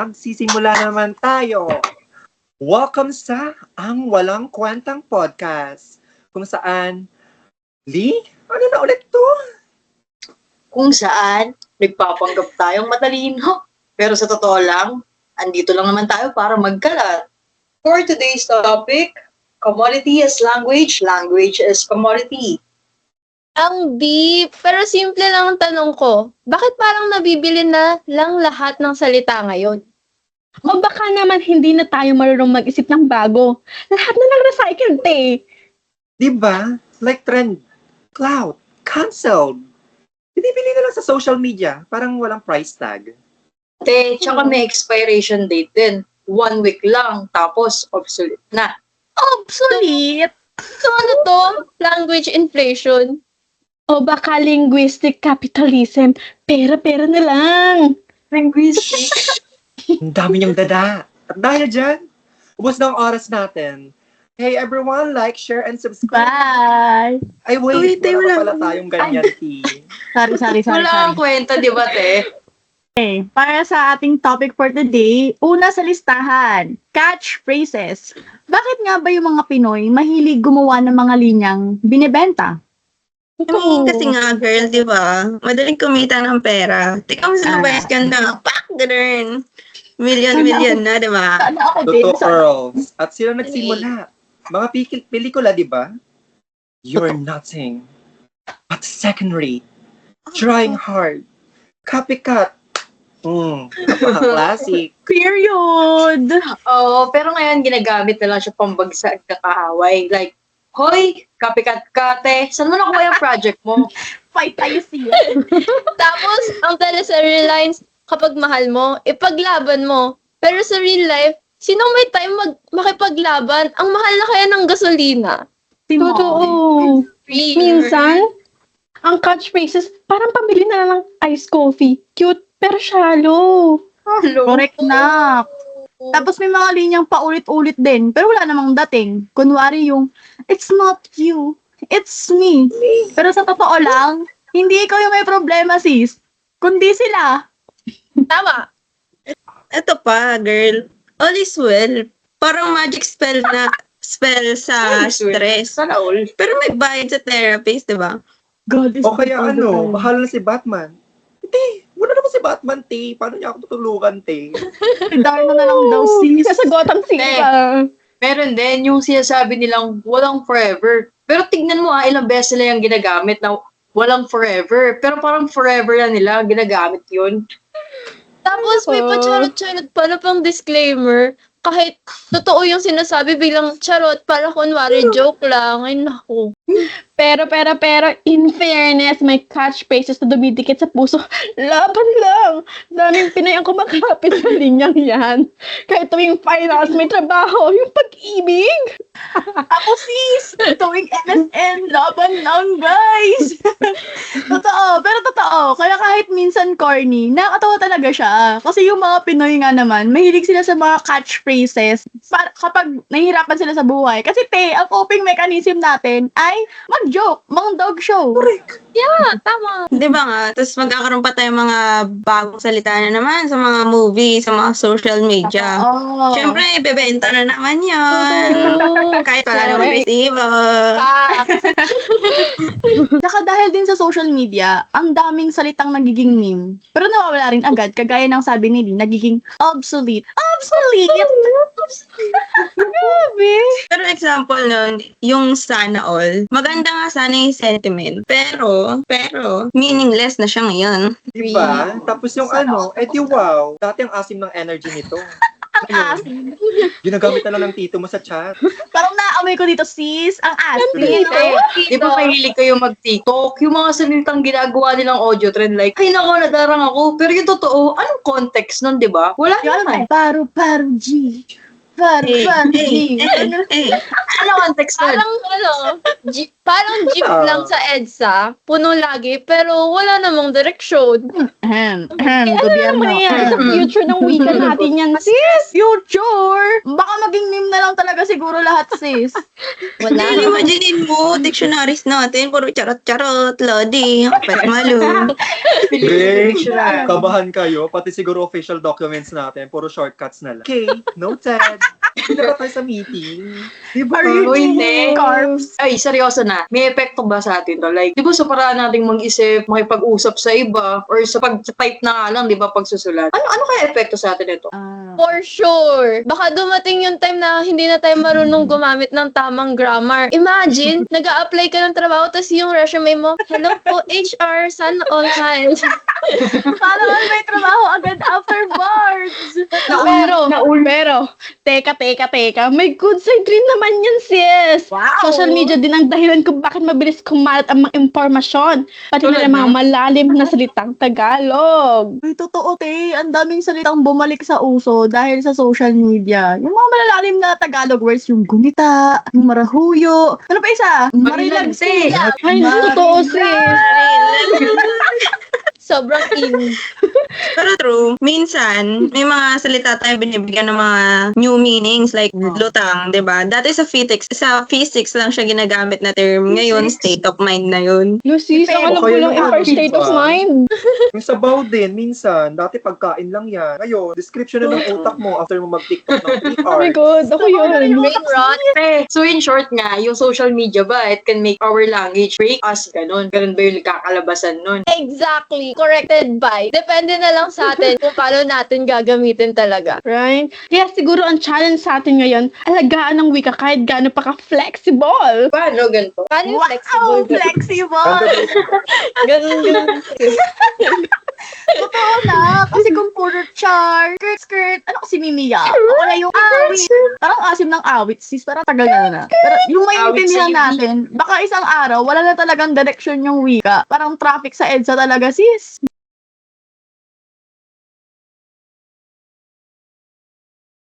magsisimula naman tayo. Welcome sa Ang Walang Kwentang Podcast, kung saan, Lee, ano na ulit to? Kung saan, nagpapanggap tayong matalino. Pero sa totoo lang, andito lang naman tayo para magkalat. For today's topic, commodity is language, language is commodity. Ang deep. Pero simple lang ang tanong ko. Bakit parang nabibili na lang lahat ng salita ngayon? O baka naman hindi na tayo marunong mag-isip ng bago. Lahat na nag-recycle, te. Diba? Like trend, cloud, canceled. Binibili na lang sa social media, parang walang price tag. Tsaka may expiration date din. 1 week lang, tapos obsolete na. Obsolete. So ano to? Language inflation. O baka linguistic capitalism. Pera-pera na lang. Linguistic. Ang dami niyang dada. At dahil dyan, ubos na ang oras natin. Hey everyone, like, share, and subscribe. Bye. Ay wait, Wait, wala wala. pa pala tayong ganyan, T. Sorry. Wala kang kwenta, di ba, te? Okay, para sa ating topic for today, una sa listahan, catchphrases. Bakit nga ba yung mga Pinoy mahilig gumawa ng mga linyang binebenta? Kasi nga, girl, di ba? Madaling kumita ng pera. Tika mo sa bayas ka na, pak, ganun. Million na, di ba? Sana ako din. Totoo, girls. At sila nagsimula. Mga pelikula, di ba? You're nothing but second rate. Trying hard. Copycat. Classic. Period! Oo, pero ngayon ginagamit na lang siya pambagsak na kaaway. Like, hoy, copycat ka, te. Saan mo nakuha yung project mo? Fight tayo siya. Tapos, ang teleserye lines, kapag mahal mo, ipaglaban mo. Pero sa real life, sinong may time makipaglaban? Ang mahal na kaya ng gasolina. Totoo. Free. Minsan, ang catchphrases, parang pamili na lang iced coffee. Cute, pero shallow. Hello. Correct na. Tapos may mga linyang paulit-ulit din, pero wala namang dating. Kunwari yung, it's not you, it's me. Pero sa totoo lang, hindi ikaw yung may problema, sis. Kundi sila. Tama. Ito pa, girl. All is well. Parang magic spell sa stress. Sana all. Pero may bayad sa therapist, di ba? God is O kaya all the time. bahala na si Batman. Hindi, wala naman si Batman, T. Paano niya ako tutulungan, T? Darno na lang daw, sis. Nasa Gotham City ka. Meron din yung sinasabi nilang walang forever. Pero tignan mo ilang beses nila yung ginagamit na walang forever. Pero parang forever na nila ginagamit yun. Tapos may pa-charot-charot pa na pang disclaimer. Kahit totoo yung sinasabi, bilang charot para kunwari joke lang. Ay naku. Pero, in fairness, may catchphrases na dumidikit sa puso. Laban lang! Daming Pinay ang kumakapit sa linyang yan. Kahit tuwing finals, may trabaho. Yung pag-ibig! Ako, sis! Tuwing MSN, laban lang, guys! Totoo, pero totoo. Kaya kahit minsan corny, nakakatawa talaga siya. Kasi yung mga Pinoy nga naman, mahilig sila sa mga catchphrases kapag nahihirapan sila sa buhay. Kasi ang coping mechanism natin ay mag-joke, mga dog show. Yeah, tama. Di ba nga? Tapos magkakaroon pa tayong mga bagong salita na naman sa mga movie, sa mga social media. Oo. Siyempre, bebenta na naman yun. Kahit wala naman resibo. Saka dahil din sa social media, ang daming salitang nagiging meme. Pero nawawala rin agad, kagaya ng sabi ni Lee, nagiging obsolete. Obsolete! Grabe! Pero example nun, yung sana all, maganda nga sana yung sentiment. Pero, meaningless na siya ngayon. Diba? Tapos yung wow. Dati ang asim ng energy nito. Ang asim. Ginagamit na lang ng tito mo sa chat. Parang naamoy ko dito, sis. Ang asim. Di ba mahilig kayo mag-TikTok? Yung mga salitang ginagawa nilang audio trend like, ay nako, nadarang ako. Pero yung totoo, anong context nun, di ba? Wala naman. Paru-paru G. Ano context nun? Parang jeep lang sa EDSA, puno lagi, pero wala namang direksyon. Gobyerno. Mangyayari sa future ng wika natin yan, sis. Future! Baka maging meme na lang talaga siguro lahat, sis. Wala Hindi, imagine mo, dictionaries natin, puro charot-charot, lodi, petmalu. Bing, kabahan kayo, pati siguro official documents natin, puro shortcuts na lang. Okay, noted. Hindi na ba tayo sa meeting? Diba? Oh, hindi. Ay, seryoso na. May epekto ba sa atin to? Like, di ba sa paraan nating mag-isip, makipag-usap sa iba, or sa pag-type na nga lang, di ba, pagsusulat? Ano kaya epekto sa atin ito? For sure. Baka dumating yung time na hindi na tayo marunong gumamit ng tamang grammar. Imagine, nag-a-apply ka ng trabaho, tapos yung resume mo, hello po, HR, sana all hires. Para may trabaho agad afterwards. Pero, teka, may good side rin naman yan, sis. Wow! Social media din ang dahilan kung bakit mabilis kumalat ang mga impormasyon. Pati Tulad na mga malalim na salitang Tagalog. Uy, totoo, te. Ang daming salitang bumalik sa uso dahil sa social media. Yung mga malalalim na Tagalog words, yung gumita, yung marahuyo. Ano pa isa? Marilagsi. Ay, totoo, sis. Sobrang in. Pero true, minsan, may mga salita tayo binibigyan ng mga new meanings like lutang, di ba? Dati sa physics lang siya ginagamit na term. Ngayon, state of mind na yun. Sis, ang alam ko Okay lang naman, in state of diba? mind. Yung sabaw din, minsan, dati pagkain lang yan. Ngayon, description na ng utak mo after mo mag-TikTok ng 3 Oh my hours. God, ako yun. Brain rot. So in short nga, yung social media ba, it can make our language break us, ganun. Ganun ba yung kakalabasan nun? Exactly. Corrected by. Depende na lang sa atin kung paano natin gagamitin talaga. Right? Kaya siguro ang challenge sa atin ngayon, alagaan ng wika kahit gaano pa ka-flexible. Paano ganito? Paano yung Wow, flexible? flexible! Ganun. Totoo na. Kasi kung puro char, skirt, ano kasi Mimiya? Ako na yung awit. Parang asim ng awit, sis. Parang tagal na. Pero yung maintindihan Awit sa natin, baka isang araw, wala na talagang direksyon yung wika. Parang traffic sa EDSA talaga, sis.